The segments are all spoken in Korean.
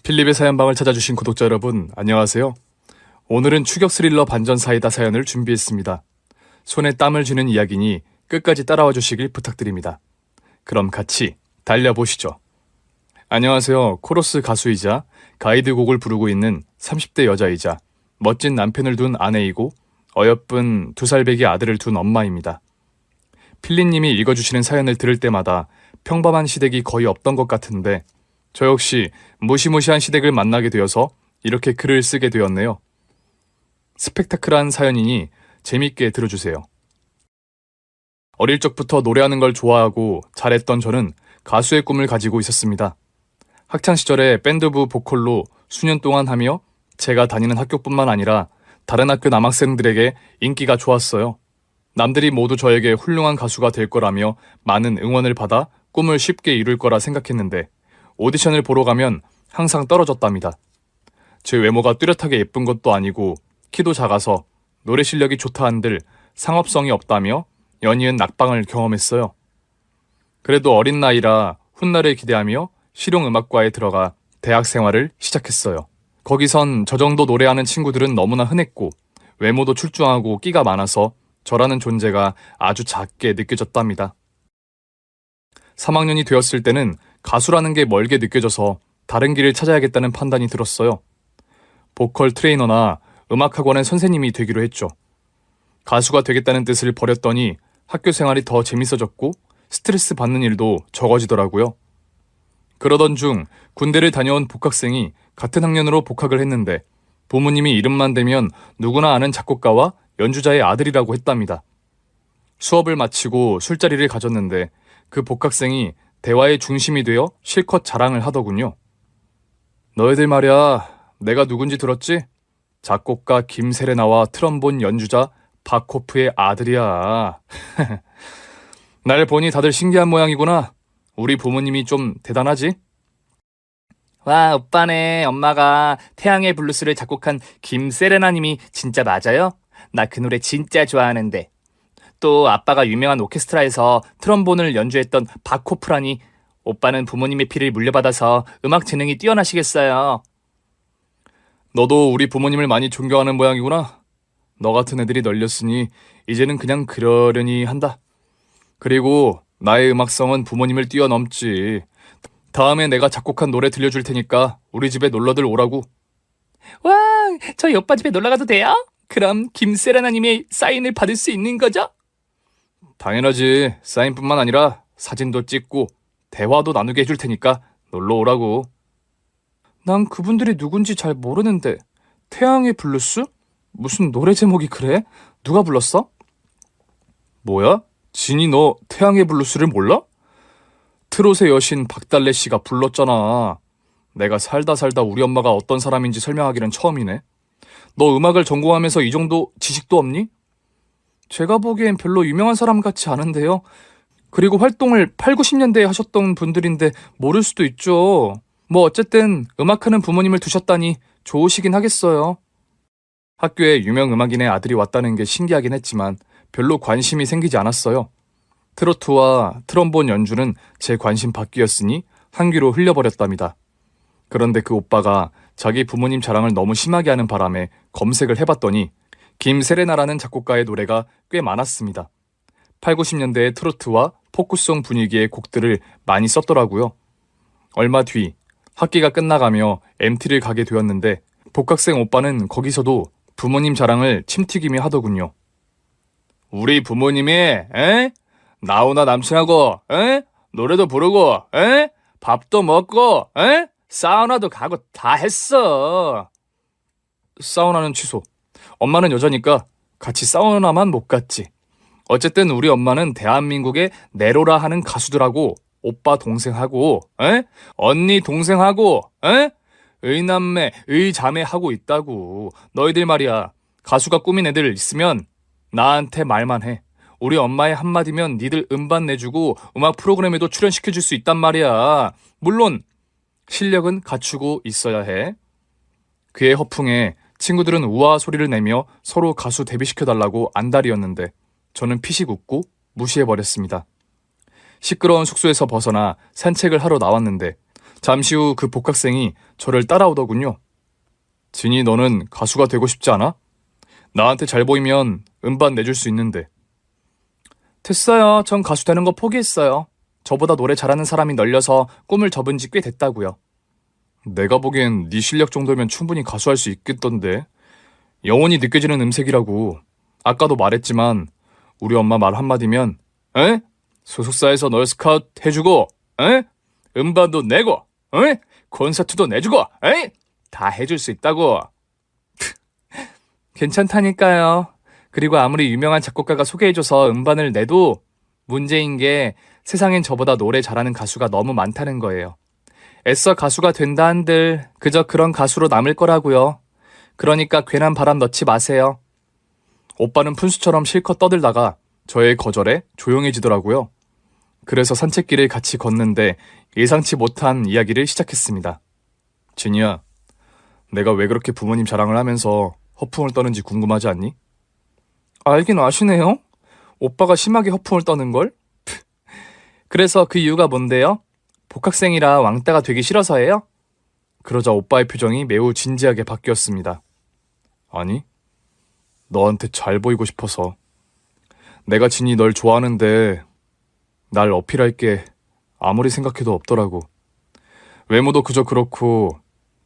필립의 사연방을 찾아주신 구독자 여러분, 안녕하세요. 오늘은 추격 스릴러 반전 사이다 사연을 준비했습니다. 손에 땀을 쥐는 이야기니 끝까지 따라와 주시길 부탁드립니다. 그럼 같이 달려보시죠. 안녕하세요. 코러스 가수이자 가이드곡을 부르고 있는 30대 여자이자 멋진 남편을 둔 아내이고 어여쁜 2살배기 아들을 둔 엄마입니다. 필립님이 읽어주시는 사연을 들을 때마다 평범한 시댁이 거의 없던 것 같은데 저 역시 무시무시한 시댁을 만나게 되어서 이렇게 글을 쓰게 되었네요. 스펙타클한 사연이니 재밌게 들어주세요. 어릴 적부터 노래하는 걸 좋아하고 잘했던 저는 가수의 꿈을 가지고 있었습니다. 학창시절에 밴드부 보컬로 수년 동안 하며 제가 다니는 학교뿐만 아니라 다른 학교 남학생들에게 인기가 좋았어요. 남들이 모두 저에게 훌륭한 가수가 될 거라며 많은 응원을 받아 꿈을 쉽게 이룰 거라 생각했는데 오디션을 보러 가면 항상 떨어졌답니다. 제 외모가 뚜렷하게 예쁜 것도 아니고 키도 작아서 노래 실력이 좋다 한들 상업성이 없다며 연이은 낙방을 경험했어요. 그래도 어린 나이라 훗날을 기대하며 실용음악과에 들어가 대학 생활을 시작했어요. 거기선 저 정도 노래하는 친구들은 너무나 흔했고 외모도 출중하고 끼가 많아서 저라는 존재가 아주 작게 느껴졌답니다. 3학년이 되었을 때는 가수라는 게 멀게 느껴져서 다른 길을 찾아야겠다는 판단이 들었어요. 보컬 트레이너나 음악학원의 선생님이 되기로 했죠. 가수가 되겠다는 뜻을 버렸더니 학교 생활이 더 재밌어졌고 스트레스 받는 일도 적어지더라고요. 그러던 중 군대를 다녀온 복학생이 같은 학년으로 복학을 했는데 부모님이 이름만 대면 누구나 아는 작곡가와 연주자의 아들이라고 했답니다. 수업을 마치고 술자리를 가졌는데 그 복학생이 대화의 중심이 되어 실컷 자랑을 하더군요. 너희들 말이야, 내가 누군지 들었지? 작곡가 김세레나와 트럼본 연주자 바코프의 아들이야. 날 보니 다들 신기한 모양이구나. 우리 부모님이 좀 대단하지? 와, 오빠네. 엄마가 태양의 블루스를 작곡한 김세레나님이 진짜 맞아요? 나 그 노래 진짜 좋아하는데. 또 아빠가 유명한 오케스트라에서 트럼본을 연주했던 바코프라니. 오빠는 부모님의 피를 물려받아서 음악 재능이 뛰어나시겠어요. 너도 우리 부모님을 많이 존경하는 모양이구나. 너 같은 애들이 널렸으니 이제는 그냥 그러려니 한다. 그리고 나의 음악성은 부모님을 뛰어넘지. 다음에 내가 작곡한 노래 들려줄 테니까 우리 집에 놀러들 오라고. 와, 저희 오빠 집에 놀러가도 돼요? 그럼 김세레나님의 사인을 받을 수 있는 거죠? 당연하지. 사인뿐만 아니라 사진도 찍고 대화도 나누게 해줄 테니까 놀러 오라고. 난 그분들이 누군지 잘 모르는데 태양의 블루스? 무슨 노래 제목이 그래? 누가 불렀어? 뭐야? 진이 너 태양의 블루스를 몰라? 트롯의 여신 박달래 씨가 불렀잖아. 내가 살다 우리 엄마가 어떤 사람인지 설명하기는 처음이네. 너 음악을 전공하면서 이 정도 지식도 없니? 제가 보기엔 별로 유명한 사람 같지 않은데요. 그리고 활동을 8, 90년대에 하셨던 분들인데 모를 수도 있죠. 뭐 어쨌든 음악하는 부모님을 두셨다니 좋으시긴 하겠어요. 학교에 유명 음악인의 아들이 왔다는 게 신기하긴 했지만 별로 관심이 생기지 않았어요. 트로트와 트럼본 연주는 제 관심 밖이었으니 한 귀로 흘려버렸답니다. 그런데 그 오빠가 자기 부모님 자랑을 너무 심하게 하는 바람에 검색을 해봤더니 김세레나라는 작곡가의 노래가 꽤 많았습니다. 8, 90년대의 트로트와 포크송 분위기의 곡들을 많이 썼더라고요. 얼마 뒤 학기가 끝나가며 MT를 가게 되었는데 복학생 오빠는 거기서도 부모님 자랑을 침튀기며 하더군요. 우리 부모님이 나오나 남친하고 노래도 부르고 밥도 먹고 사우나도 가고 다 했어. 사우나는 취소. 엄마는 여자니까 같이 사우나만 못 갔지. 어쨌든 우리 엄마는 대한민국의 네로라 하는 가수들하고 오빠 동생하고 언니 동생하고 의남매 의자매 하고 있다고. 너희들 말이야, 가수가 꾸민 애들 있으면 나한테 말만 해. 우리 엄마의 한마디면 니들 음반 내주고 음악 프로그램에도 출연시켜줄 수 있단 말이야. 물론 실력은 갖추고 있어야 해. 그의 허풍에 친구들은 우아 소리를 내며 서로 가수 데뷔시켜달라고 안달이었는데 저는 피식 웃고 무시해버렸습니다. 시끄러운 숙소에서 벗어나 산책을 하러 나왔는데 잠시 후 그 복학생이 저를 따라오더군요. 진이 너는 가수가 되고 싶지 않아? 나한테 잘 보이면 음반 내줄 수 있는데. 됐어요. 전 가수 되는 거 포기했어요. 저보다 노래 잘하는 사람이 널려서 꿈을 접은 지 꽤 됐다고요. 내가 보기엔 네 실력 정도면 충분히 가수할 수 있겠던데. 영혼이 느껴지는 음색이라고. 아까도 말했지만 우리 엄마 말 한마디면 에? 소속사에서 널 스카우트 해주고 에? 음반도 내고 에? 콘서트도 내주고 에? 다 해줄 수 있다고. 괜찮다니까요. 그리고 아무리 유명한 작곡가가 소개해줘서 음반을 내도 문제인 게 세상엔 저보다 노래 잘하는 가수가 너무 많다는 거예요. 애써 가수가 된다 한들 그저 그런 가수로 남을 거라고요. 그러니까 괜한 바람 넣지 마세요. 오빠는 푼수처럼 실컷 떠들다가 저의 거절에 조용해지더라고요. 그래서 산책길을 같이 걷는데 예상치 못한 이야기를 시작했습니다. 진이야, 내가 왜 그렇게 부모님 자랑을 하면서 허풍을 떠는지 궁금하지 않니? 알긴 아시네요. 오빠가 심하게 허풍을 떠는걸? 그래서 그 이유가 뭔데요? 복학생이라 왕따가 되기 싫어서예요? 그러자 오빠의 표정이 매우 진지하게 바뀌었습니다. 아니, 너한테 잘 보이고 싶어서. 내가 진이 널 좋아하는데 날 어필할 게 아무리 생각해도 없더라고. 외모도 그저 그렇고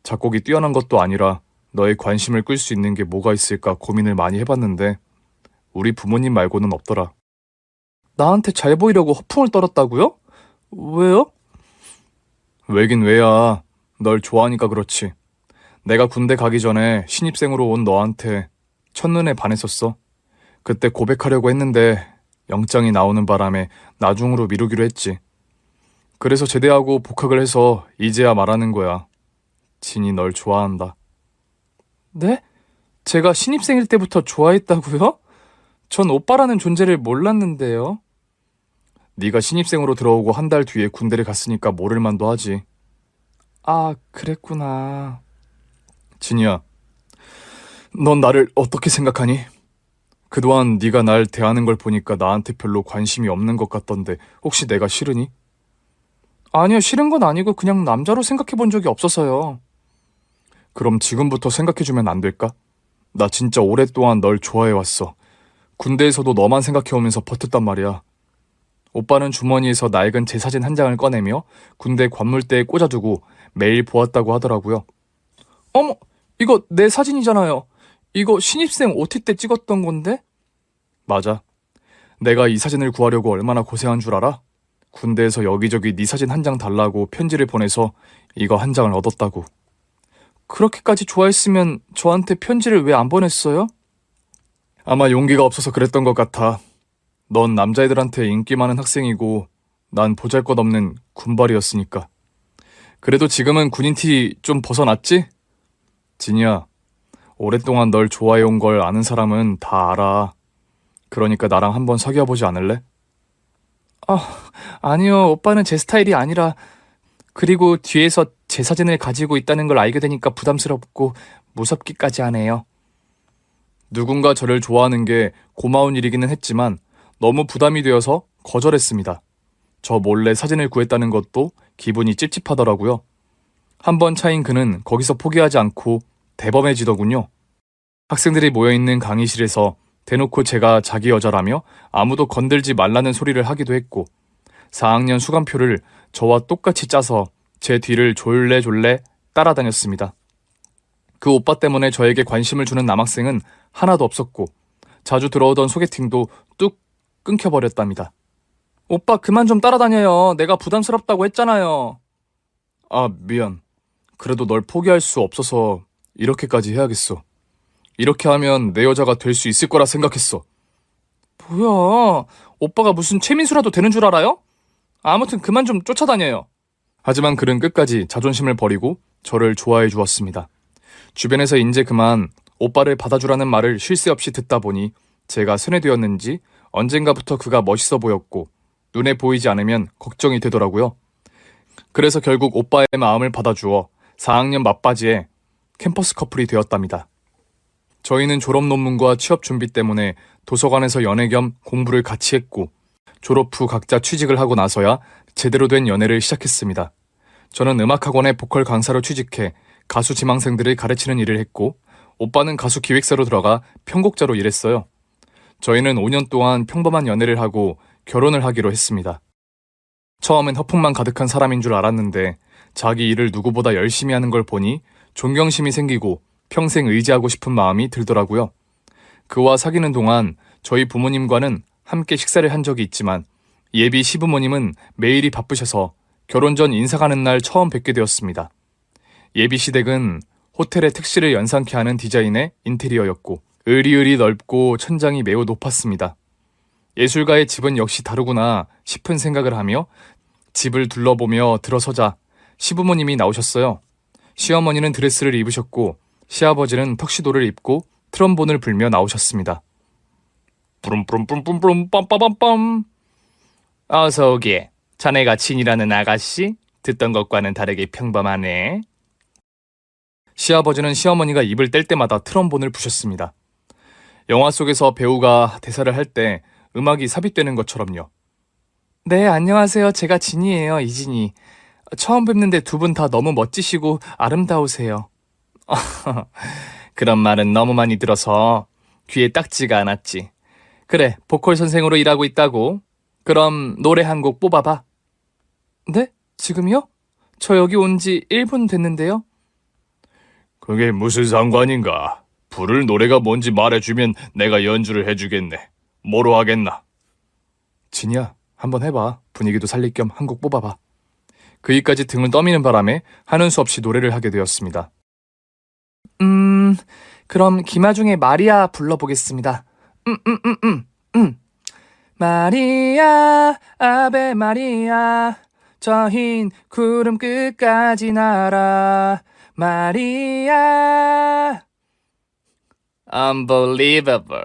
작곡이 뛰어난 것도 아니라 너의 관심을 끌 수 있는 게 뭐가 있을까 고민을 많이 해봤는데 우리 부모님 말고는 없더라. 나한테 잘 보이려고 허풍을 떨었다고요? 왜요? 왜긴 왜야. 널 좋아하니까 그렇지. 내가 군대 가기 전에 신입생으로 온 너한테 첫눈에 반했었어. 그때 고백하려고 했는데 영장이 나오는 바람에 나중으로 미루기로 했지. 그래서 제대하고 복학을 해서 이제야 말하는 거야. 진이 널 좋아한다. 네? 제가 신입생일 때부터 좋아했다고요? 전 오빠라는 존재를 몰랐는데요. 네가 신입생으로 들어오고 한 달 뒤에 군대를 갔으니까 모를 만도 하지. 아, 그랬구나. 진이야, 넌 나를 어떻게 생각하니? 그동안 네가 날 대하는 걸 보니까 나한테 별로 관심이 없는 것 같던데 혹시 내가 싫으니? 아니요, 싫은 건 아니고 그냥 남자로 생각해 본 적이 없어서요. 그럼 지금부터 생각해주면 안 될까? 나 진짜 오랫동안 널 좋아해왔어. 군대에서도 너만 생각해오면서 버텼단 말이야. 오빠는 주머니에서 낡은 제 사진 한 장을 꺼내며 군대 관물대에 꽂아두고 매일 보았다고 하더라고요. 어머, 이거 내 사진이잖아요. 이거 신입생 OT 때 찍었던 건데? 맞아. 내가 이 사진을 구하려고 얼마나 고생한 줄 알아? 군대에서 여기저기 네 사진 한 장 달라고 편지를 보내서 이거 한 장을 얻었다고. 그렇게까지 좋아했으면 저한테 편지를 왜 안 보냈어요? 아마 용기가 없어서 그랬던 것 같아. 넌 남자애들한테 인기 많은 학생이고 난 보잘것없는 군발이었으니까. 그래도 지금은 군인 티 좀 벗어났지? 진이야, 오랫동안 널 좋아해온 걸 아는 사람은 다 알아. 그러니까 나랑 한번 사귀어보지 않을래? 아니요, 오빠는 제 스타일이 아니라. 그리고 뒤에서 제 사진을 가지고 있다는 걸 알게 되니까 부담스럽고 무섭기까지 하네요. 누군가 저를 좋아하는 게 고마운 일이기는 했지만 너무 부담이 되어서 거절했습니다. 저 몰래 사진을 구했다는 것도 기분이 찝찝하더라고요. 한 번 차인 그는 거기서 포기하지 않고 대범해지더군요. 학생들이 모여있는 강의실에서 대놓고 제가 자기 여자라며 아무도 건들지 말라는 소리를 하기도 했고 4학년 수강표를 저와 똑같이 짜서 제 뒤를 졸래졸래 따라다녔습니다. 그 오빠 때문에 저에게 관심을 주는 남학생은 하나도 없었고 자주 들어오던 소개팅도 뚝 끊겨버렸답니다. 오빠 그만 좀 따라다녀요. 내가 부담스럽다고 했잖아요. 아, 미안. 그래도 널 포기할 수 없어서 이렇게까지 해야겠어. 이렇게 하면 내 여자가 될 수 있을 거라 생각했어. 뭐야, 오빠가 무슨 최민수라도 되는 줄 알아요? 아무튼 그만 좀 쫓아다녀요. 하지만 그는 끝까지 자존심을 버리고 저를 좋아해 주었습니다. 주변에서 이제 그만 오빠를 받아주라는 말을 쉴 새 없이 듣다 보니 제가 세뇌되었는지 언젠가부터 그가 멋있어 보였고 눈에 보이지 않으면 걱정이 되더라고요. 그래서 결국 오빠의 마음을 받아주어 4학년 막바지에 캠퍼스 커플이 되었답니다. 저희는 졸업 논문과 취업 준비 때문에 도서관에서 연애 겸 공부를 같이 했고 졸업 후 각자 취직을 하고 나서야 제대로 된 연애를 시작했습니다. 저는 음악학원에 보컬 강사로 취직해 가수 지망생들을 가르치는 일을 했고, 오빠는 가수 기획사로 들어가 편곡자로 일했어요. 저희는 5년 동안 평범한 연애를 하고 결혼을 하기로 했습니다. 처음엔 허풍만 가득한 사람인 줄 알았는데 자기 일을 누구보다 열심히 하는 걸 보니 존경심이 생기고 평생 의지하고 싶은 마음이 들더라고요. 그와 사귀는 동안 저희 부모님과는 함께 식사를 한 적이 있지만 예비 시부모님은 매일이 바쁘셔서 결혼 전 인사 가는 날 처음 뵙게 되었습니다. 예비 시댁은 호텔의 특실을 연상케 하는 디자인의 인테리어였고 으리으리 넓고 천장이 매우 높았습니다. 예술가의 집은 역시 다르구나 싶은 생각을 하며 집을 둘러보며 들어서자 시부모님이 나오셨어요. 시어머니는 드레스를 입으셨고 시아버지는 턱시도를 입고 트럼본을 불며 나오셨습니다. 뿌름뿌름뿌름뿌름 빰빠밤빰. 어서 오게. 자네가 진이라는 아가씨? 듣던 것과는 다르게 평범하네. 시아버지는 시어머니가 입을 뗄 때마다 트럼본을 부셨습니다. 영화 속에서 배우가 대사를 할 때 음악이 삽입되는 것처럼요. 네, 안녕하세요. 제가 진이에요, 이진이. 처음 뵙는데 두 분 다 너무 멋지시고 아름다우세요. 그런 말은 너무 많이 들어서 귀에 딱지가 않았지. 그래, 보컬 선생으로 일하고 있다고. 그럼 노래 한 곡 뽑아봐. 네? 지금요? 저 여기 온 지 1분 됐는데요. 그게 무슨 상관인가? 부를 노래가 뭔지 말해주면 내가 연주를 해주겠네. 뭐로 하겠나? 진이야, 한번 해봐. 분위기도 살릴 겸 한 곡 뽑아봐. 그이까지 등을 떠미는 바람에 하는 수 없이 노래를 하게 되었습니다. 그럼 김아중의 마리아 불러보겠습니다. 마리아, 아베 마리아, 저 흰 구름 끝까지 날아. 마리아. Unbelievable.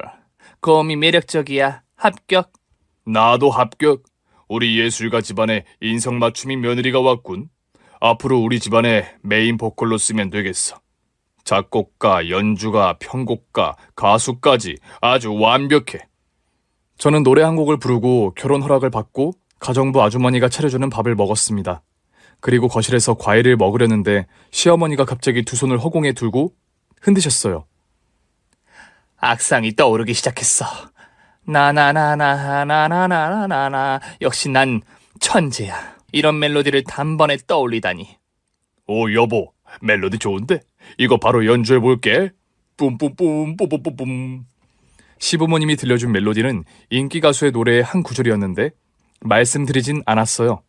고음이 매력적이야. 합격. 나도 합격. 우리 예술가 집안에 인성맞춤인 며느리가 왔군. 앞으로 우리 집안에 메인 보컬로 쓰면 되겠어. 작곡가, 연주가, 편곡가, 가수까지 아주 완벽해. 저는 노래 한 곡을 부르고 결혼 허락을 받고 가정부 아주머니가 차려주는 밥을 먹었습니다. 그리고 거실에서 과일을 먹으려는데 시어머니가 갑자기 두 손을 허공에 들고 흔드셨어요. 악상이 떠오르기 시작했어. 나나나나나나나나나. 역시 난 천재야. 이런 멜로디를 단번에 떠올리다니. 오, 여보, 멜로디 좋은데? 이거 바로 연주해볼게. 뿜뿜뿜 뿜뿜뿜뿜. 시부모님이 들려준 멜로디는 인기 가수의 노래의 한 구절이었는데 말씀드리진 않았어요.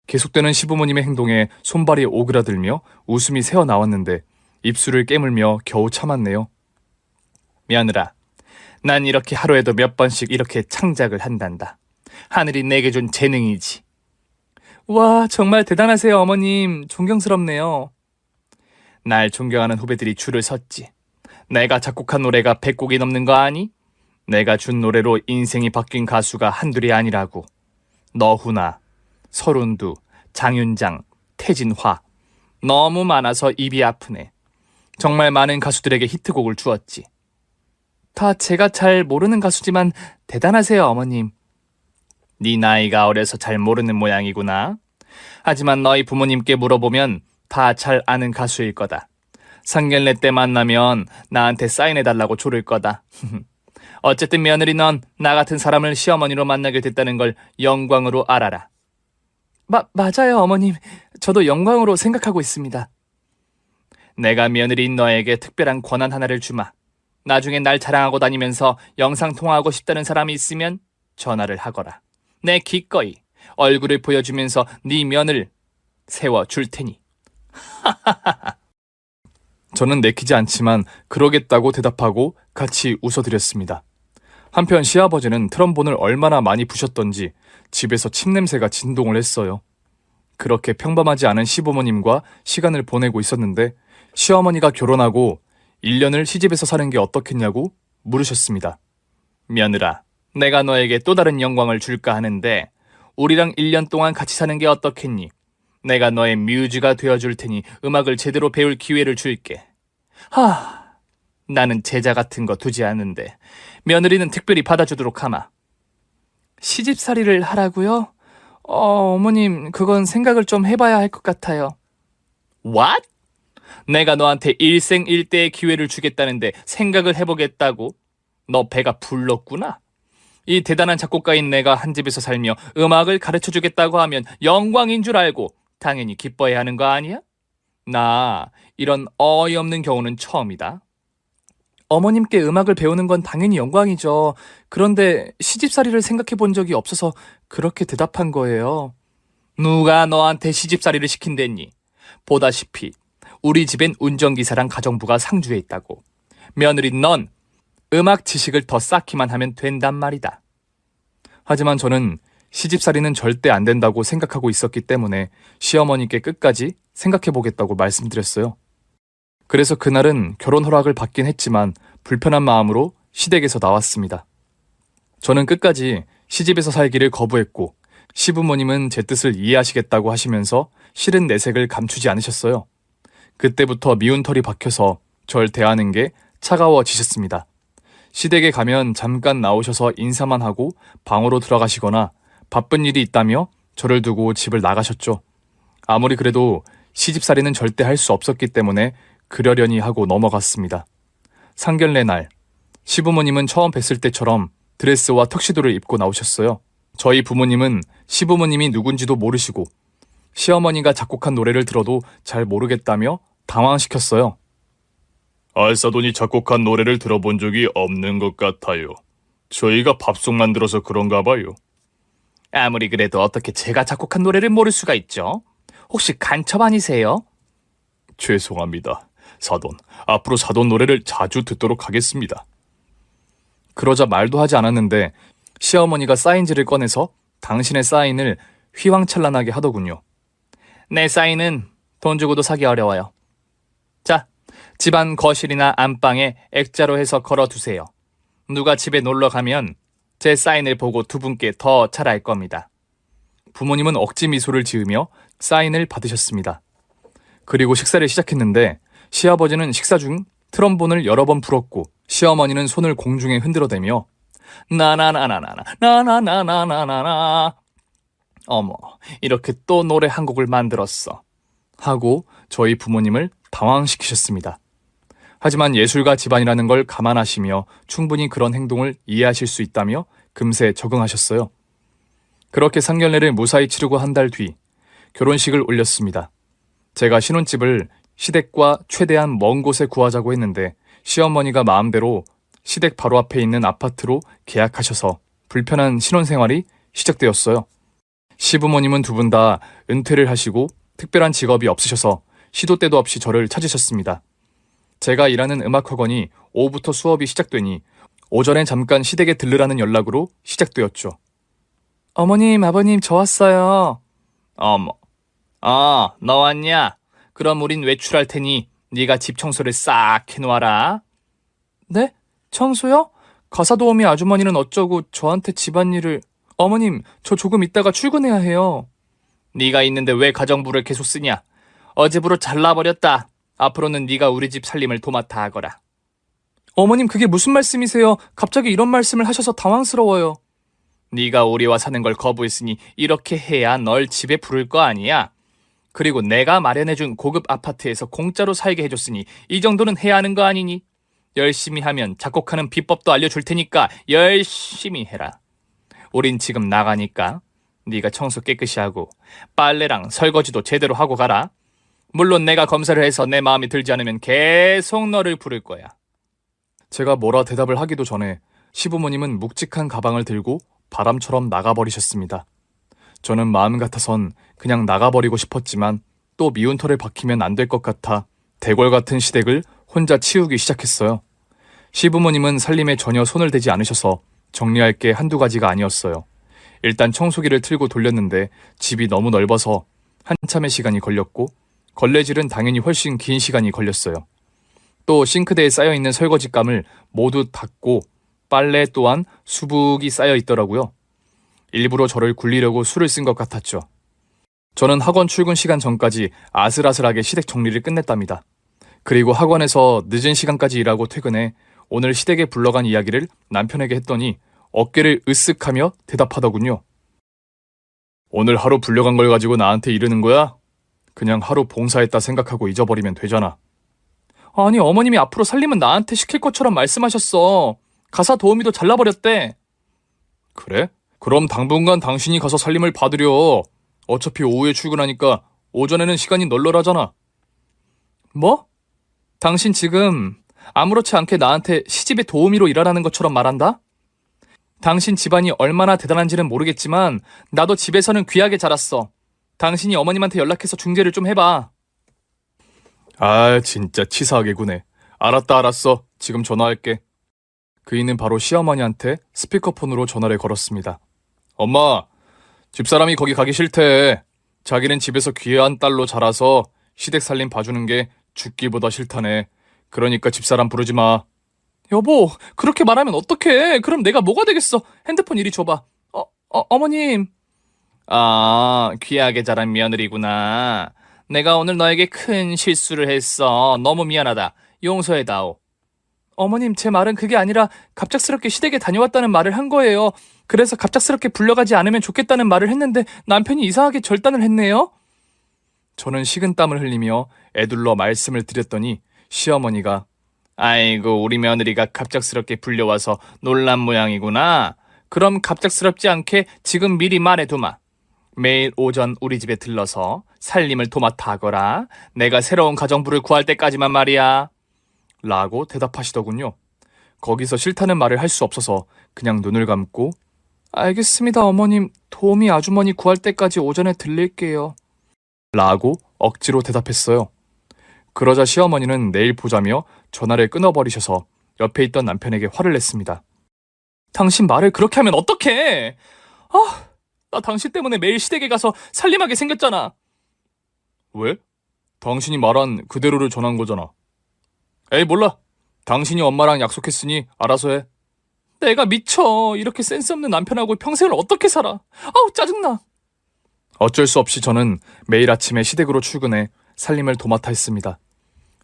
계속되는 시부모님의 행동에 손발이 오그라들며 웃음이 새어나왔는데 입술을 깨물며 겨우 참았네요. 며느라, 난 이렇게 하루에도 몇 번씩 이렇게 창작을 한단다. 하늘이 내게 준 재능이지. 와, 정말 대단하세요, 어머님. 존경스럽네요. 날 존경하는 후배들이 줄을 섰지. 내가 작곡한 노래가 100곡이 넘는 거 아니? 내가 준 노래로 인생이 바뀐 가수가 한둘이 아니라고. 너훈아, 설운두, 장윤장, 태진화. 너무 많아서 입이 아프네. 정말 많은 가수들에게 히트곡을 주었지. 다 제가 잘 모르는 가수지만 대단하세요, 어머님. 네 나이가 어려서 잘 모르는 모양이구나. 하지만 너희 부모님께 물어보면 다 잘 아는 가수일 거다. 상견례 때 만나면 나한테 사인해달라고 조를 거다. 어쨌든 며느리 넌 나 같은 사람을 시어머니로 만나게 됐다는 걸 영광으로 알아라. 맞아요, 어머님. 저도 영광으로 생각하고 있습니다. 내가 며느리인 너에게 특별한 권한 하나를 주마. 나중에 날 자랑하고 다니면서 영상통화하고 싶다는 사람이 있으면 전화를 하거라. 내 기꺼이 얼굴을 보여주면서 네 면을 세워줄 테니. 저는 내키지 않지만 그러겠다고 대답하고 같이 웃어드렸습니다. 한편 시아버지는 트럼본을 얼마나 많이 부셨던지 집에서 침 냄새가 진동을 했어요. 그렇게 평범하지 않은 시부모님과 시간을 보내고 있었는데 시어머니가 결혼하고 1년을 시집에서 사는 게 어떻겠냐고 물으셨습니다. 며느라, 내가 너에게 또 다른 영광을 줄까 하는데 우리랑 1년 동안 같이 사는 게 어떻겠니? 내가 너의 뮤즈가 되어줄 테니 음악을 제대로 배울 기회를 줄게. 나는 제자 같은 거 두지 않는데 며느리는 특별히 받아주도록 하마. 시집살이를 하라고요? 어머님, 그건 생각을 좀 해봐야 할 것 같아요. What? 내가 너한테 일생일대의 기회를 주겠다는데 생각을 해보겠다고? 너 배가 불렀구나. 이 대단한 작곡가인 내가 한 집에서 살며 음악을 가르쳐주겠다고 하면 영광인 줄 알고 당연히 기뻐해야 하는 거 아니야? 나 이런 어이없는 경우는 처음이다. 어머님께 음악을 배우는 건 당연히 영광이죠. 그런데 시집살이를 생각해 본 적이 없어서 그렇게 대답한 거예요. 누가 너한테 시집살이를 시킨댔니? 보다시피 우리 집엔 운전기사랑 가정부가 상주에 있다고. 며느린 넌 음악 지식을 더 쌓기만 하면 된단 말이다. 하지만 저는 시집살이는 절대 안 된다고 생각하고 있었기 때문에 시어머니께 끝까지 생각해보겠다고 말씀드렸어요. 그래서 그날은 결혼 허락을 받긴 했지만 불편한 마음으로 시댁에서 나왔습니다. 저는 끝까지 시집에서 살기를 거부했고 시부모님은 제 뜻을 이해하시겠다고 하시면서 싫은 내색을 감추지 않으셨어요. 그때부터 미운 털이 박혀서 절 대하는 게 차가워지셨습니다. 시댁에 가면 잠깐 나오셔서 인사만 하고 방으로 들어가시거나 바쁜 일이 있다며 저를 두고 집을 나가셨죠. 아무리 그래도 시집살이는 절대 할 수 없었기 때문에 그러려니 하고 넘어갔습니다. 상견례 날, 시부모님은 처음 뵀을 때처럼 드레스와 턱시도를 입고 나오셨어요. 저희 부모님은 시부모님이 누군지도 모르시고 시어머니가 작곡한 노래를 들어도 잘 모르겠다며 당황시켰어요. 알사돈이 작곡한 노래를 들어본 적이 없는 것 같아요. 저희가 밥송 만들어서 그런가 봐요. 아무리 그래도 어떻게 제가 작곡한 노래를 모를 수가 있죠? 혹시 간첩 아니세요? 죄송합니다. 사돈, 앞으로 사돈 노래를 자주 듣도록 하겠습니다. 그러자 말도 하지 않았는데 시어머니가 사인지를 꺼내서 당신의 사인을 휘황찬란하게 하더군요. 내 사인은 돈 주고도 사기 어려워요. 자, 집안 거실이나 안방에 액자로 해서 걸어두세요. 누가 집에 놀러 가면 제 사인을 보고 두 분께 더 잘할 겁니다. 부모님은 억지 미소를 지으며 사인을 받으셨습니다. 그리고 식사를 시작했는데 시아버지는 식사 중 트럼본을 여러 번 불었고 시어머니는 손을 공중에 흔들어대며 나나나나나나 나나나나나나나 어머, 이렇게 또 노래 한 곡을 만들었어 하고 저희 부모님을 당황시키셨습니다. 하지만 예술가 집안이라는 걸 감안하시며 충분히 그런 행동을 이해하실 수 있다며 금세 적응하셨어요. 그렇게 상견례를 무사히 치르고 한 달 뒤 결혼식을 올렸습니다. 제가 신혼집을 시댁과 최대한 먼 곳에 구하자고 했는데 시어머니가 마음대로 시댁 바로 앞에 있는 아파트로 계약하셔서 불편한 신혼생활이 시작되었어요. 시부모님은 두 분 다 은퇴를 하시고 특별한 직업이 없으셔서 시도 때도 없이 저를 찾으셨습니다. 제가 일하는 음악학원이 오후부터 수업이 시작되니 오전에 잠깐 시댁에 들르라는 연락으로 시작되었죠. 어머님, 아버님, 저 왔어요. 어머, 너 왔냐? 그럼 우린 외출할 테니 네가 집 청소를 싹 해놓아라. 네? 청소요? 가사 도우미 아주머니는 어쩌고 저한테 집안일을... 어머님, 저 조금 있다가 출근해야 해요. 네가 있는데 왜 가정부를 계속 쓰냐? 어제부로 잘라버렸다. 앞으로는 네가 우리 집 살림을 도맡아 하거라. 어머님, 그게 무슨 말씀이세요? 갑자기 이런 말씀을 하셔서 당황스러워요. 네가 우리와 사는 걸 거부했으니 이렇게 해야 널 집에 부를 거 아니야? 그리고 내가 마련해준 고급 아파트에서 공짜로 살게 해줬으니 이 정도는 해야 하는 거 아니니? 열심히 하면 작곡하는 비법도 알려줄 테니까 열심히 해라. 우린 지금 나가니까 네가 청소 깨끗이 하고 빨래랑 설거지도 제대로 하고 가라. 물론 내가 검사를 해서 내 마음에 들지 않으면 계속 너를 부를 거야. 제가 뭐라 대답을 하기도 전에 시부모님은 묵직한 가방을 들고 바람처럼 나가버리셨습니다. 저는 마음 같아선 그냥 나가버리고 싶었지만 또 미운 털을 박히면 안 될 것 같아 대궐 같은 시댁을 혼자 치우기 시작했어요. 시부모님은 살림에 전혀 손을 대지 않으셔서 정리할 게 한두 가지가 아니었어요. 일단 청소기를 틀고 돌렸는데 집이 너무 넓어서 한참의 시간이 걸렸고 걸레질은 당연히 훨씬 긴 시간이 걸렸어요. 또 싱크대에 쌓여있는 설거지감을 모두 닦고 빨래 또한 수북이 쌓여 있더라고요. 일부러 저를 굴리려고 수를 쓴 것 같았죠. 저는 학원 출근 시간 전까지 아슬아슬하게 시댁 정리를 끝냈답니다. 그리고 학원에서 늦은 시간까지 일하고 퇴근해 오늘 시댁에 불러간 이야기를 남편에게 했더니 어깨를 으쓱하며 대답하더군요. 오늘 하루 불려간 걸 가지고 나한테 이르는 거야? 그냥 하루 봉사했다 생각하고 잊어버리면 되잖아. 아니, 어머님이 앞으로 살림은 나한테 시킬 것처럼 말씀하셨어. 가사 도우미도 잘라버렸대. 그래? 그럼 당분간 당신이 가서 살림을 봐드려. 어차피 오후에 출근하니까 오전에는 시간이 널널하잖아. 뭐? 당신 지금 아무렇지 않게 나한테 시집의 도우미로 일하라는 것처럼 말한다? 당신 집안이 얼마나 대단한지는 모르겠지만 나도 집에서는 귀하게 자랐어. 당신이 어머님한테 연락해서 중재를 좀 해봐. 아, 진짜 치사하게 구네. 알았어. 지금 전화할게. 그이는 바로 시어머니한테 스피커폰으로 전화를 걸었습니다. 엄마, 집사람이 거기 가기 싫대. 자기는 집에서 귀한 딸로 자라서 시댁 살림 봐주는 게 죽기보다 싫다네. 그러니까 집사람 부르지 마. 여보, 그렇게 말하면 어떡해. 그럼 내가 뭐가 되겠어. 핸드폰 이리 줘봐. 어머님. 아, 귀하게 자란 며느리구나. 내가 오늘 너에게 큰 실수를 했어. 너무 미안하다. 용서해다오. 어머님, 제 말은 그게 아니라 갑작스럽게 시댁에 다녀왔다는 말을 한 거예요. 그래서 갑작스럽게 불려가지 않으면 좋겠다는 말을 했는데 남편이 이상하게 절단을 했네요. 저는 식은땀을 흘리며 애둘러 말씀을 드렸더니 시어머니가 아이고, 우리 며느리가 갑작스럽게 불려와서 놀란 모양이구나. 그럼 갑작스럽지 않게 지금 미리 말해두마. 매일 오전 우리 집에 들러서 살림을 도맡아 하거라. 내가 새로운 가정부를 구할 때까지만 말이야. 라고 대답하시더군요. 거기서 싫다는 말을 할 수 없어서 그냥 눈을 감고 알겠습니다, 어머님. 도우미 아주머니 구할 때까지 오전에 들릴게요. 라고 억지로 대답했어요. 그러자 시어머니는 내일 보자며 전화를 끊어버리셔서 옆에 있던 남편에게 화를 냈습니다. 당신 말을 그렇게 하면 어떡해? 나 당신 때문에 매일 시댁에 가서 살림하게 생겼잖아. 왜? 당신이 말한 그대로를 전한 거잖아. 에이, 몰라. 당신이 엄마랑 약속했으니 알아서 해. 내가 미쳐. 이렇게 센스 없는 남편하고 평생을 어떻게 살아. 아우, 짜증나. 어쩔 수 없이 저는 매일 아침에 시댁으로 출근해 살림을 도맡아 했습니다.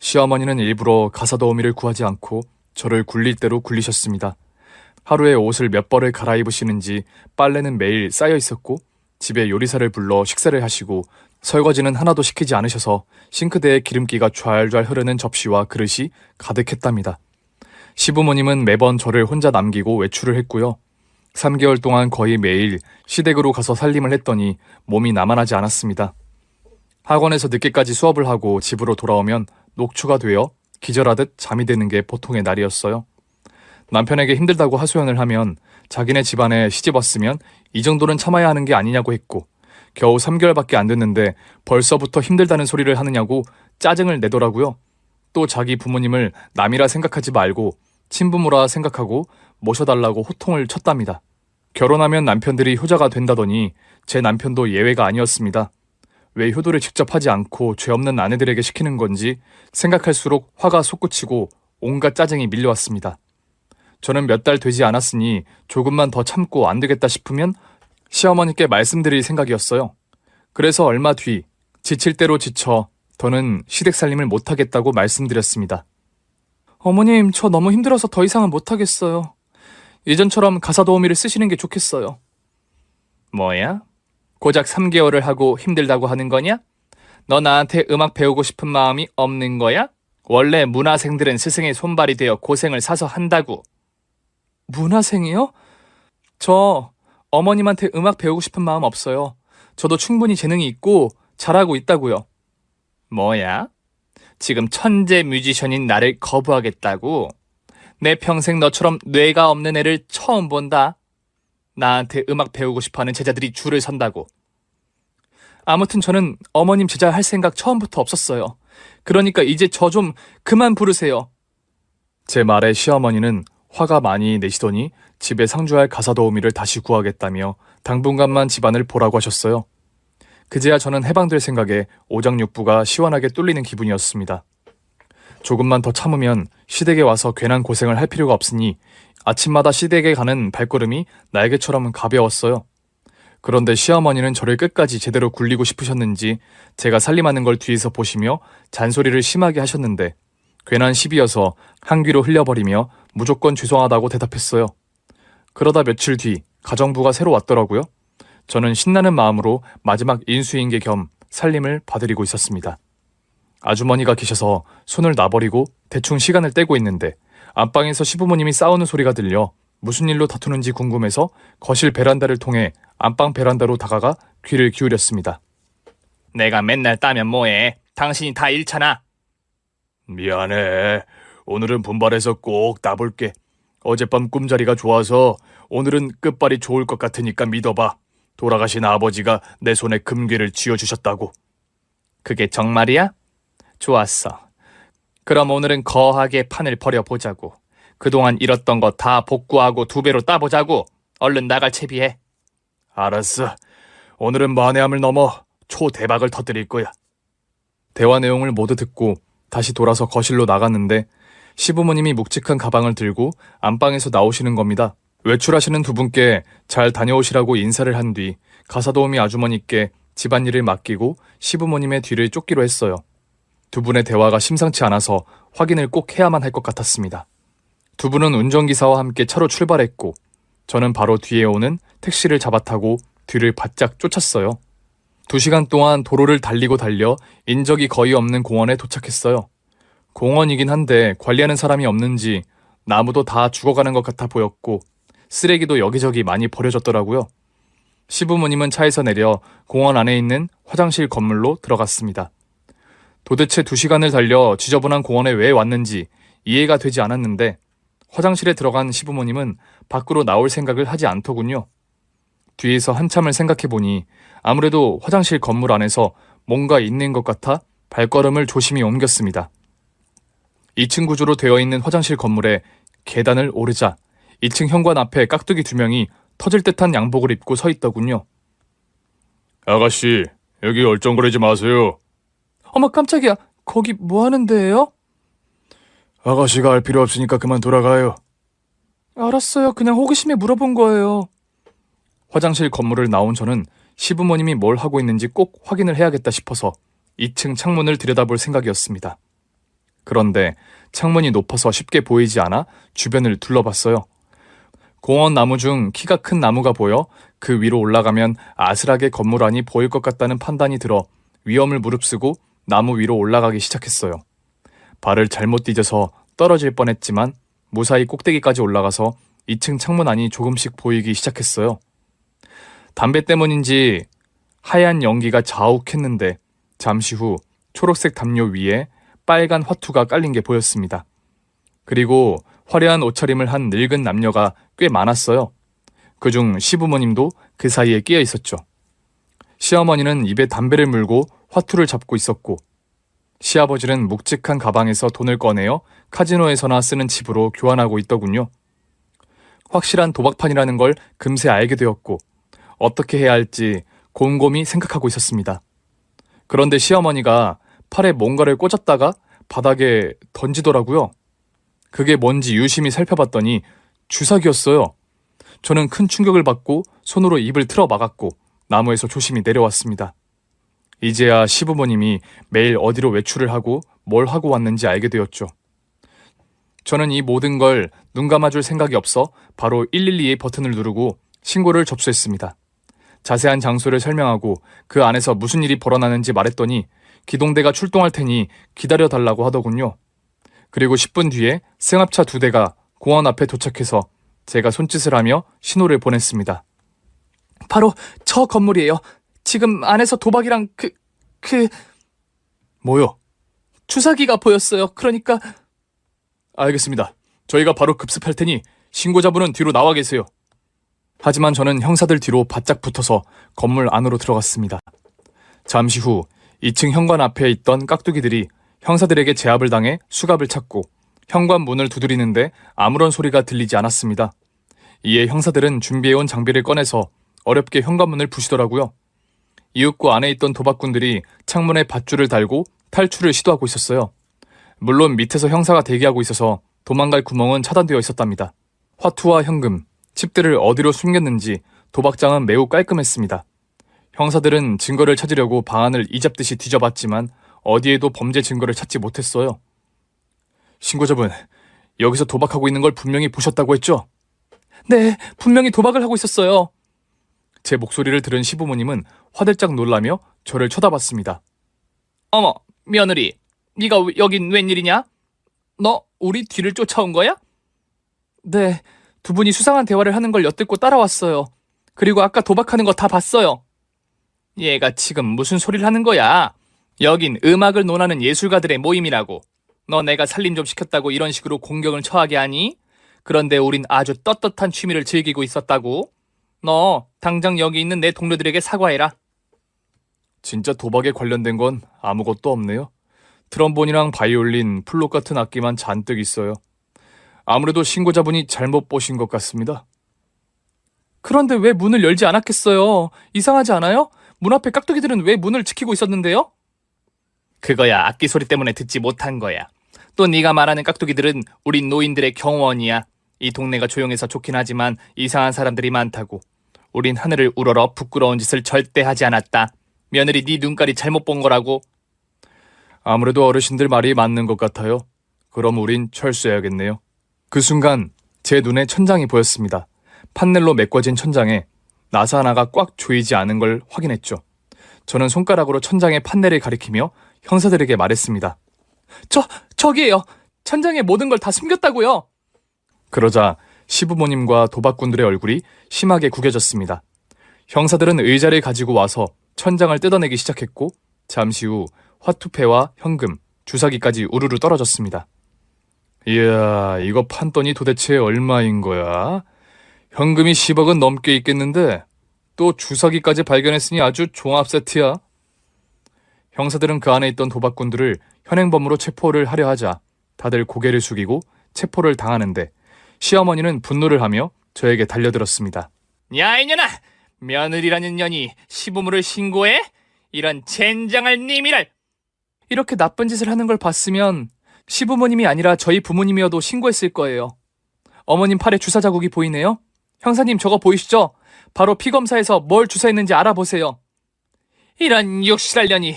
시어머니는 일부러 가사 도우미를 구하지 않고 저를 굴릴 대로 굴리셨습니다. 하루에 옷을 몇 벌을 갈아입으시는지 빨래는 매일 쌓여 있었고 집에 요리사를 불러 식사를 하시고 설거지는 하나도 시키지 않으셔서 싱크대에 기름기가 좔좔 흐르는 접시와 그릇이 가득했답니다. 시부모님은 매번 저를 혼자 남기고 외출을 했고요. 3개월 동안 거의 매일 시댁으로 가서 살림을 했더니 몸이 나만하지 않았습니다. 학원에서 늦게까지 수업을 하고 집으로 돌아오면 녹초가 되어 기절하듯 잠이 드는 게 보통의 날이었어요. 남편에게 힘들다고 하소연을 하면 자기네 집안에 시집 왔으면 이 정도는 참아야 하는 게 아니냐고 했고 겨우 3개월밖에 안 됐는데 벌써부터 힘들다는 소리를 하느냐고 짜증을 내더라고요. 또 자기 부모님을 남이라 생각하지 말고 친부모라 생각하고 모셔달라고 호통을 쳤답니다. 결혼하면 남편들이 효자가 된다더니 제 남편도 예외가 아니었습니다. 왜 효도를 직접 하지 않고 죄 없는 아내들에게 시키는 건지 생각할수록 화가 솟구치고 온갖 짜증이 밀려왔습니다. 저는 몇 달 되지 않았으니 조금만 더 참고 안 되겠다 싶으면 시어머니께 말씀드릴 생각이었어요. 그래서 얼마 뒤 지칠 대로 지쳐 더는 시댁 살림을 못하겠다고 말씀드렸습니다. 어머님, 저 너무 힘들어서 더 이상은 못하겠어요. 예전처럼 가사 도우미를 쓰시는 게 좋겠어요. 뭐야? 고작 3개월을 하고 힘들다고 하는 거냐? 너 나한테 음악 배우고 싶은 마음이 없는 거야? 원래 문화생들은 스승의 손발이 되어 고생을 사서 한다고. 문화생이요? 저 어머님한테 음악 배우고 싶은 마음 없어요. 저도 충분히 재능이 있고 잘하고 있다고요. 뭐야? 지금 천재 뮤지션인 나를 거부하겠다고? 내 평생 너처럼 뇌가 없는 애를 처음 본다. 나한테 음악 배우고 싶어하는 제자들이 줄을 선다고. 아무튼 저는 어머님 제자 할 생각 처음부터 없었어요. 그러니까 이제 저 좀 그만 부르세요. 제 말에 시어머니는 화가 많이 내시더니 집에 상주할 가사 도우미를 다시 구하겠다며 당분간만 집안을 보라고 하셨어요. 그제야 저는 해방될 생각에 오장육부가 시원하게 뚫리는 기분이었습니다. 조금만 더 참으면 시댁에 와서 괜한 고생을 할 필요가 없으니 아침마다 시댁에 가는 발걸음이 날개처럼 가벼웠어요. 그런데 시어머니는 저를 끝까지 제대로 굴리고 싶으셨는지 제가 살림하는 걸 뒤에서 보시며 잔소리를 심하게 하셨는데 괜한 시비여서 한 귀로 흘려버리며 무조건 죄송하다고 대답했어요. 그러다 며칠 뒤 가정부가 새로 왔더라고요. 저는 신나는 마음으로 마지막 인수인계 겸 살림을 봐드리고 있었습니다. 아주머니가 계셔서 손을 놔버리고 대충 시간을 떼고 있는데 안방에서 시부모님이 싸우는 소리가 들려 무슨 일로 다투는지 궁금해서 거실 베란다를 통해 안방 베란다로 다가가 귀를 기울였습니다. 내가 맨날 따면 뭐해? 당신이 다 잃잖아. 미안해. 오늘은 분발해서 꼭 따볼게. 어젯밤 꿈자리가 좋아서 오늘은 끝발이 좋을 것 같으니까 믿어봐. 돌아가신 아버지가 내 손에 금괴를 쥐어주셨다고. 그게 정말이야? 좋았어. 그럼 오늘은 거하게 판을 벌여보자고. 그동안 잃었던 거 다 복구하고 2배로 따보자고. 얼른 나갈 채비해. 알았어. 오늘은 만회함을 넘어 초대박을 터뜨릴 거야. 대화 내용을 모두 듣고 다시 돌아서 거실로 나갔는데 시부모님이 묵직한 가방을 들고 안방에서 나오시는 겁니다. 외출하시는 두 분께 잘 다녀오시라고 인사를 한 뒤 가사도우미 아주머니께 집안일을 맡기고 시부모님의 뒤를 쫓기로 했어요. 두 분의 대화가 심상치 않아서 확인을 꼭 해야만 할 것 같았습니다. 두 분은 운전기사와 함께 차로 출발했고 저는 바로 뒤에 오는 택시를 잡아타고 뒤를 바짝 쫓았어요. 2시간 동안 도로를 달리고 달려 인적이 거의 없는 공원에 도착했어요. 공원이긴 한데 관리하는 사람이 없는지 나무도 다 죽어가는 것 같아 보였고 쓰레기도 여기저기 많이 버려졌더라고요. 시부모님은 차에서 내려 공원 안에 있는 화장실 건물로 들어갔습니다. 도대체 2시간을 달려 지저분한 공원에 왜 왔는지 이해가 되지 않았는데 화장실에 들어간 시부모님은 밖으로 나올 생각을 하지 않더군요. 뒤에서 한참을 생각해보니 아무래도 화장실 건물 안에서 뭔가 있는 것 같아 발걸음을 조심히 옮겼습니다. 2층 구조로 되어 있는 화장실 건물에 계단을 오르자 2층 현관 앞에 깍두기 2명이 터질 듯한 양복을 입고 서 있더군요. 아가씨, 여기 얼쩡거리지 마세요. 어머 깜짝이야. 거기 뭐 하는데요? 아가씨가 알 필요 없으니까 그만 돌아가요. 알았어요. 그냥 호기심에 물어본 거예요. 화장실 건물을 나온 저는 시부모님이 뭘 하고 있는지 꼭 확인을 해야겠다 싶어서 2층 창문을 들여다볼 생각이었습니다. 그런데 창문이 높아서 쉽게 보이지 않아 주변을 둘러봤어요. 공원 나무 중 키가 큰 나무가 보여 그 위로 올라가면 아슬하게 건물 안이 보일 것 같다는 판단이 들어 위험을 무릅쓰고 나무 위로 올라가기 시작했어요. 발을 잘못 디뎌서 떨어질 뻔했지만 무사히 꼭대기까지 올라가서 2층 창문 안이 조금씩 보이기 시작했어요. 담배 때문인지 하얀 연기가 자욱했는데 잠시 후 초록색 담요 위에 빨간 화투가 깔린 게 보였습니다. 그리고 화려한 옷차림을 한 늙은 남녀가 꽤 많았어요. 그중 시부모님도 그 사이에 끼어 있었죠. 시어머니는 입에 담배를 물고 화투를 잡고 있었고 시아버지는 묵직한 가방에서 돈을 꺼내어 카지노에서나 쓰는 칩으로 교환하고 있더군요. 확실한 도박판이라는 걸 금세 알게 되었고 어떻게 해야 할지 곰곰이 생각하고 있었습니다. 그런데 시어머니가 팔에 뭔가를 꽂았다가 바닥에 던지더라고요. 그게 뭔지 유심히 살펴봤더니 주사기였어요. 저는 큰 충격을 받고 손으로 입을 틀어 막았고 나무에서 조심히 내려왔습니다. 이제야 시부모님이 매일 어디로 외출을 하고 뭘 하고 왔는지 알게 되었죠. 저는 이 모든 걸 눈 감아줄 생각이 없어 바로 112의 버튼을 누르고 신고를 접수했습니다. 자세한 장소를 설명하고 그 안에서 무슨 일이 벌어나는지 말했더니 기동대가 출동할 테니 기다려달라고 하더군요. 그리고 10분 뒤에 승합차 2대가 공원 앞에 도착해서 제가 손짓을 하며 신호를 보냈습니다. 바로 저 건물이에요. 지금 안에서 도박이랑 뭐요? 주사기가 보였어요. 그러니까... 알겠습니다. 저희가 바로 급습할 테니 신고자분은 뒤로 나와 계세요. 하지만 저는 형사들 뒤로 바짝 붙어서 건물 안으로 들어갔습니다. 잠시 후 2층 현관 앞에 있던 깍두기들이 형사들에게 제압을 당해 수갑을 찾고 현관 문을 두드리는데 아무런 소리가 들리지 않았습니다. 이에 형사들은 준비해온 장비를 꺼내서 어렵게 현관문을 부시더라고요. 이윽고 안에 있던 도박꾼들이 창문에 밧줄을 달고 탈출을 시도하고 있었어요. 물론 밑에서 형사가 대기하고 있어서 도망갈 구멍은 차단되어 있었답니다. 화투와 현금, 칩들을 어디로 숨겼는지 도박장은 매우 깔끔했습니다. 형사들은 증거를 찾으려고 방안을 이잡듯이 뒤져봤지만 어디에도 범죄 증거를 찾지 못했어요. 신고자분, 여기서 도박하고 있는 걸 분명히 보셨다고 했죠? 네, 분명히 도박을 하고 있었어요. 제 목소리를 들은 시부모님은 화들짝 놀라며 저를 쳐다봤습니다. 어머, 며느리, 네가 여긴 웬일이냐? 너 우리 뒤를 쫓아온 거야? 네, 두 분이 수상한 대화를 하는 걸 엿듣고 따라왔어요. 그리고 아까 도박하는 거 다 봤어요. 얘가 지금 무슨 소리를 하는 거야? 여긴 음악을 논하는 예술가들의 모임이라고. 너 내가 살림 좀 시켰다고 이런 식으로 공격을 처하게 하니? 그런데 우린 아주 떳떳한 취미를 즐기고 있었다고. 너 당장 여기 있는 내 동료들에게 사과해라. 진짜 도박에 관련된 건 아무것도 없네요. 트럼본이랑 바이올린, 플룻 같은 악기만 잔뜩 있어요. 아무래도 신고자분이 잘못 보신 것 같습니다. 그런데 왜 문을 열지 않았겠어요? 이상하지 않아요? 문 앞에 깍두기들은 왜 문을 지키고 있었는데요? 그거야 악기 소리 때문에 듣지 못한 거야. 또 네가 말하는 깍두기들은 우리 노인들의 경호원이야. 이 동네가 조용해서 좋긴 하지만 이상한 사람들이 많다고. 우린 하늘을 우러러 부끄러운 짓을 절대 하지 않았다. 며느리 네 눈깔이 잘못 본 거라고. 아무래도 어르신들 말이 맞는 것 같아요. 그럼 우린 철수해야겠네요. 그 순간 제 눈에 천장이 보였습니다. 판넬로 메꿔진 천장에 나사 하나가 꽉 조이지 않은 걸 확인했죠. 저는 손가락으로 천장의 판넬을 가리키며 형사들에게 말했습니다. 저기에요. 천장에 모든 걸 다 숨겼다고요. 그러자 시부모님과 도박꾼들의 얼굴이 심하게 구겨졌습니다. 형사들은 의자를 가지고 와서 천장을 뜯어내기 시작했고 잠시 후 화투패와 현금, 주사기까지 우르르 떨어졌습니다. 이야, 이거 판돈이 도대체 얼마인 거야? 현금이 10억은 넘게 있겠는데 또 주사기까지 발견했으니 아주 종합 세트야. 형사들은 그 안에 있던 도박꾼들을 현행범으로 체포를 하려 하자 다들 고개를 숙이고 체포를 당하는데 시어머니는 분노를 하며 저에게 달려들었습니다. 야 이년아! 며느리라는 년이 시부모를 신고해? 이런 젠장할 님이랄! 이렇게 나쁜 짓을 하는 걸 봤으면 시부모님이 아니라 저희 부모님이어도 신고했을 거예요. 어머님 팔에 주사 자국이 보이네요. 형사님 저거 보이시죠? 바로 피검사에서 뭘 주사했는지 알아보세요. 이런 육실할년이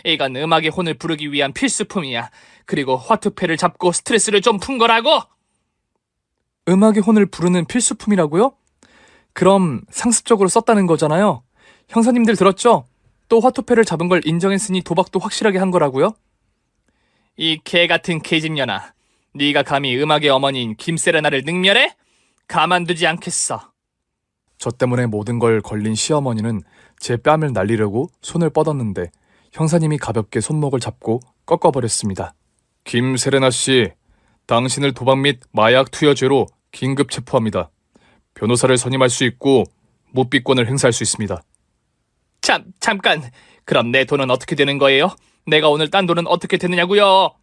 이건 음악의 혼을 부르기 위한 필수품이야. 그리고 화투패를 잡고 스트레스를 좀 푼 거라고. 음악의 혼을 부르는 필수품이라고요? 그럼 상습적으로 썼다는 거잖아요. 형사님들 들었죠? 또 화투패를 잡은 걸 인정했으니 도박도 확실하게 한 거라고요? 이 개같은 계집년아, 네가 감히 음악의 어머니인 김세레나를 능멸해? 가만두지 않겠어. 저 때문에 모든 걸 걸린 시어머니는 제 뺨을 날리려고 손을 뻗었는데 형사님이 가볍게 손목을 잡고 꺾어버렸습니다. 김세레나 씨, 당신을 도박 및 마약 투여죄로 긴급 체포합니다. 변호사를 선임할 수 있고 묵비권을 행사할 수 있습니다. 잠깐. 그럼 내 돈은 어떻게 되는 거예요? 내가 오늘 딴 돈은 어떻게 되느냐고요?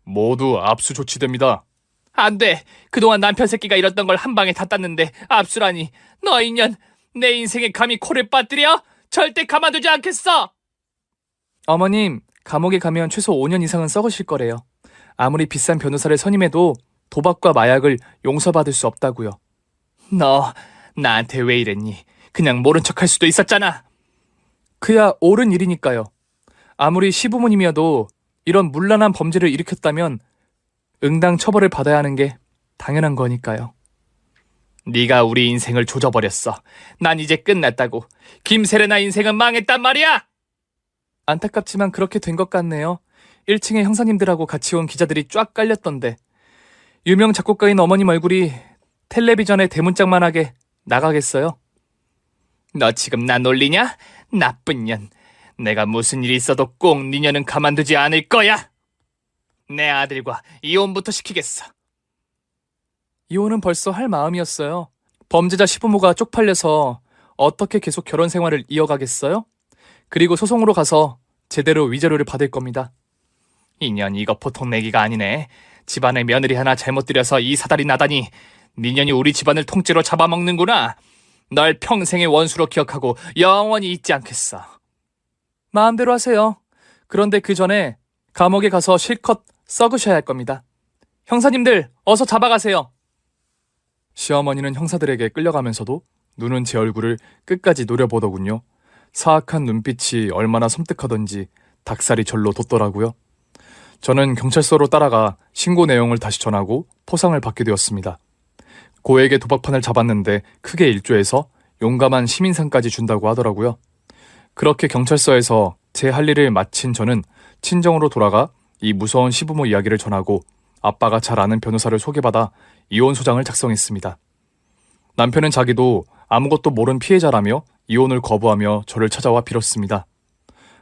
모두 압수 조치됩니다. 안 돼. 그동안 남편 새끼가 이랬던 걸 한 방에 다 땄는데 압수라니. 너 인연, 내 인생에 감히 코를 빠뜨려? 절대 가만두지 않겠어. 어머님, 감옥에 가면 최소 5년 이상은 썩으실 거래요. 아무리 비싼 변호사를 선임해도 도박과 마약을 용서받을 수 없다고요. 너 나한테 왜 이랬니? 그냥 모른 척할 수도 있었잖아. 그야 옳은 일이니까요. 아무리 시부모님이어도 이런 문란한 범죄를 일으켰다면 응당 처벌을 받아야 하는 게 당연한 거니까요. 네가 우리 인생을 조져버렸어. 난 이제 끝났다고. 김세레나 인생은 망했단 말이야. 안타깝지만 그렇게 된 것 같네요. 1층에 형사님들하고 같이 온 기자들이 쫙 깔렸던데 유명 작곡가인 어머님 얼굴이 텔레비전에 대문짝만하게 나가겠어요? 너 지금 나 놀리냐? 나쁜 년. 내가 무슨 일이 있어도 꼭 네 년은 가만두지 않을 거야. 내 아들과 이혼부터 시키겠어. 이혼은 벌써 할 마음이었어요. 범죄자 시부모가 쪽팔려서 어떻게 계속 결혼 생활을 이어가겠어요? 그리고 소송으로 가서 제대로 위자료를 받을 겁니다. 이년 이거 보통 내기가 아니네. 집안에 며느리 하나 잘못 들여서 이 사달이 나다니. 네 년이 우리 집안을 통째로 잡아먹는구나. 널 평생의 원수로 기억하고 영원히 잊지 않겠어. 마음대로 하세요. 그런데 그 전에 감옥에 가서 실컷 썩으셔야 할 겁니다. 형사님들, 어서 잡아가세요. 시어머니는 형사들에게 끌려가면서도 눈은 제 얼굴을 끝까지 노려보더군요. 사악한 눈빛이 얼마나 섬뜩하던지 닭살이 절로 돋더라고요. 저는 경찰서로 따라가 신고 내용을 다시 전하고 포상을 받게 되었습니다. 고액의 도박판을 잡았는데 크게 일조해서 용감한 시민상까지 준다고 하더라고요. 그렇게 경찰서에서 제 할 일을 마친 저는 친정으로 돌아가 이 무서운 시부모 이야기를 전하고 아빠가 잘 아는 변호사를 소개받아 이혼 소장을 작성했습니다. 남편은 자기도 아무것도 모른 피해자라며 이혼을 거부하며 저를 찾아와 빌었습니다.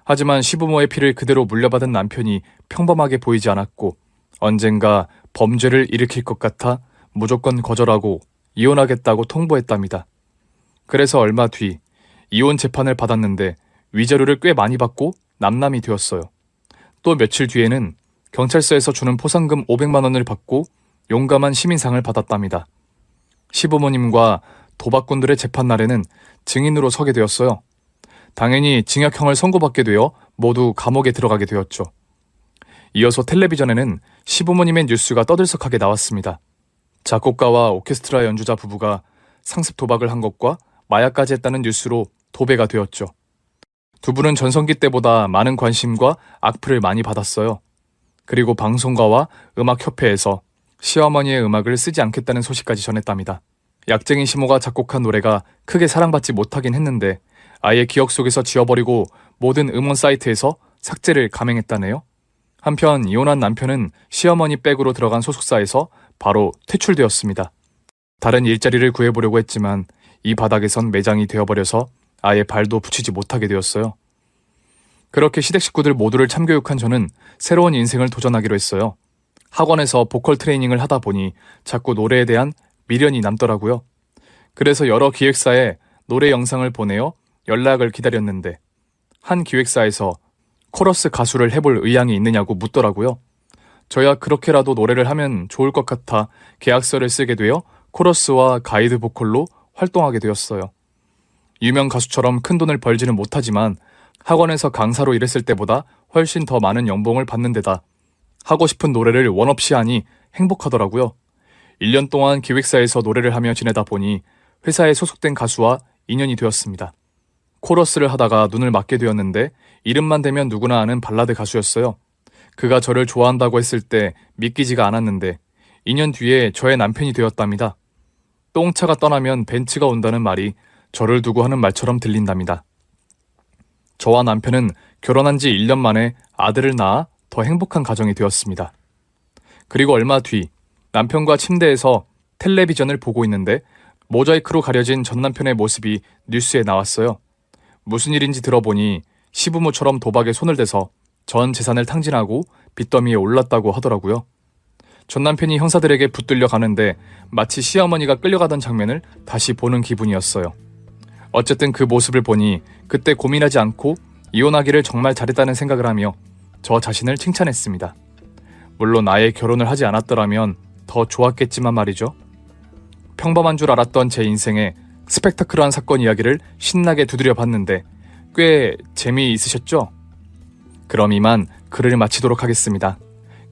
하지만 시부모의 피를 그대로 물려받은 남편이 평범하게 보이지 않았고 언젠가 범죄를 일으킬 것 같아 무조건 거절하고 이혼하겠다고 통보했답니다. 그래서 얼마 뒤 이혼 재판을 받았는데 위자료를 꽤 많이 받고 남남이 되었어요. 또 며칠 뒤에는 경찰서에서 주는 포상금 500만 원을 받고 용감한 시민상을 받았답니다. 시부모님과 도박꾼들의 재판 날에는 증인으로 서게 되었어요. 당연히 징역형을 선고받게 되어 모두 감옥에 들어가게 되었죠. 이어서 텔레비전에는 시부모님의 뉴스가 떠들썩하게 나왔습니다. 작곡가와 오케스트라 연주자 부부가 상습 도박을 한 것과 마약까지 했다는 뉴스로 도배가 되었죠. 두 분은 전성기 때보다 많은 관심과 악플을 많이 받았어요. 그리고 방송가와 음악협회에서 시어머니의 음악을 쓰지 않겠다는 소식까지 전했답니다. 약쟁이 시모가 작곡한 노래가 크게 사랑받지 못하긴 했는데 아예 기억 속에서 지워버리고 모든 음원 사이트에서 삭제를 감행했다네요. 한편 이혼한 남편은 시어머니 백으로 들어간 소속사에서 바로 퇴출되었습니다. 다른 일자리를 구해보려고 했지만 이 바닥에선 매장이 되어버려서 아예 발도 붙이지 못하게 되었어요. 그렇게 시댁 식구들 모두를 참교육한 저는 새로운 인생을 도전하기로 했어요. 학원에서 보컬 트레이닝을 하다 보니 자꾸 노래에 대한 미련이 남더라고요. 그래서 여러 기획사에 노래 영상을 보내어 연락을 기다렸는데 한 기획사에서 코러스 가수를 해볼 의향이 있느냐고 묻더라고요. 저야 그렇게라도 노래를 하면 좋을 것 같아 계약서를 쓰게 되어 코러스와 가이드 보컬로 활동하게 되었어요. 유명 가수처럼 큰 돈을 벌지는 못하지만 학원에서 강사로 일했을 때보다 훨씬 더 많은 연봉을 받는 데다 하고 싶은 노래를 원 없이 하니 행복하더라고요. 1년 동안 기획사에서 노래를 하며 지내다 보니 회사에 소속된 가수와 인연이 되었습니다. 코러스를 하다가 눈을 맞게 되었는데 이름만 대면 누구나 아는 발라드 가수였어요. 그가 저를 좋아한다고 했을 때 믿기지가 않았는데 2년 뒤에 저의 남편이 되었답니다. 똥차가 떠나면 벤츠가 온다는 말이 저를 두고 하는 말처럼 들린답니다. 저와 남편은 결혼한 지 1년 만에 아들을 낳아 더 행복한 가정이 되었습니다. 그리고 얼마 뒤 남편과 침대에서 텔레비전을 보고 있는데 모자이크로 가려진 전 남편의 모습이 뉴스에 나왔어요. 무슨 일인지 들어보니 시부모처럼 도박에 손을 대서 전 재산을 탕진하고 빚더미에 올랐다고 하더라고요. 전 남편이 형사들에게 붙들려 가는데 마치 시어머니가 끌려가던 장면을 다시 보는 기분이었어요. 어쨌든 그 모습을 보니 그때 고민하지 않고 이혼하기를 정말 잘했다는 생각을 하며 저 자신을 칭찬했습니다. 물론 아예 결혼을 하지 않았더라면 더 좋았겠지만 말이죠. 평범한 줄 알았던 제 인생에 스펙타클한 사건 이야기를 신나게 두드려 봤는데 꽤 재미있으셨죠? 그럼 이만 글을 마치도록 하겠습니다.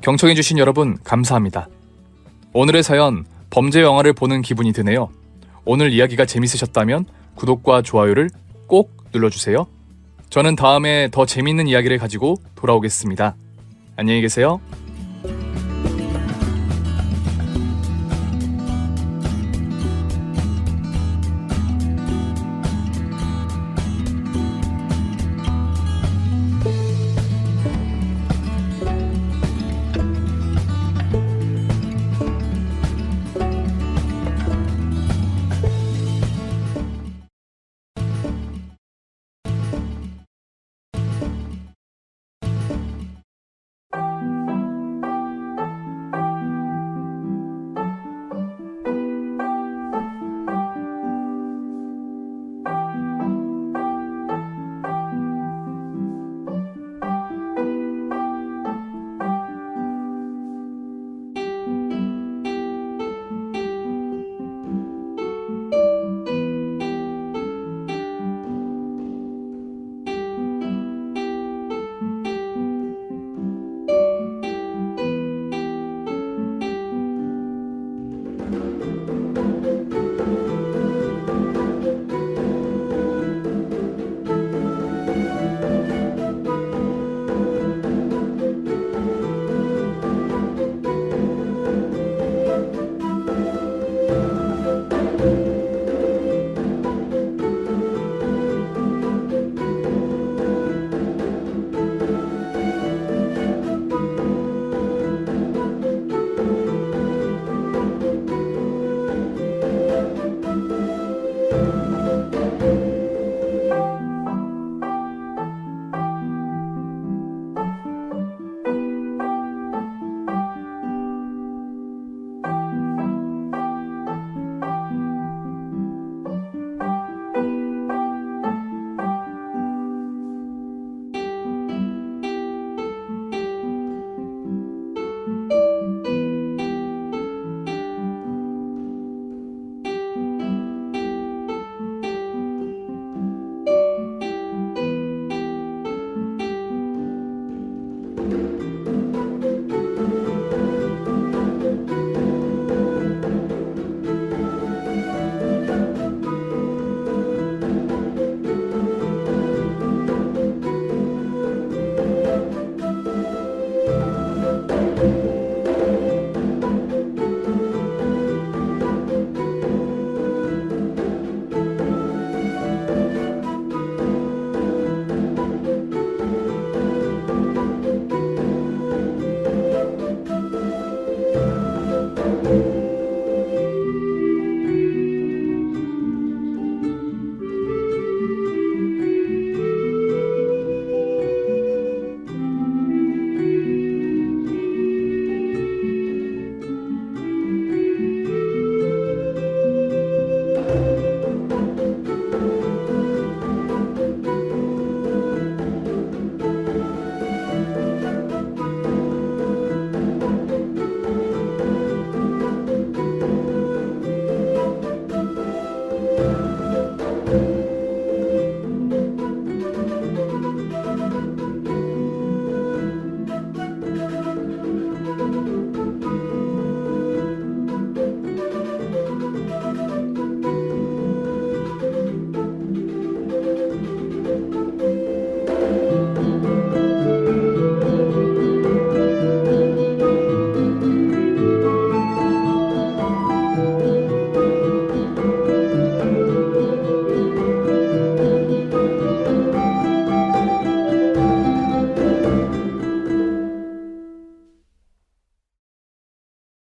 경청해주신 여러분 감사합니다. 오늘의 사연, 범죄 영화를 보는 기분이 드네요. 오늘 이야기가 재밌으셨다면 구독과 좋아요를 꼭 눌러주세요. 저는 다음에 더 재밌는 이야기를 가지고 돌아오겠습니다. 안녕히 계세요.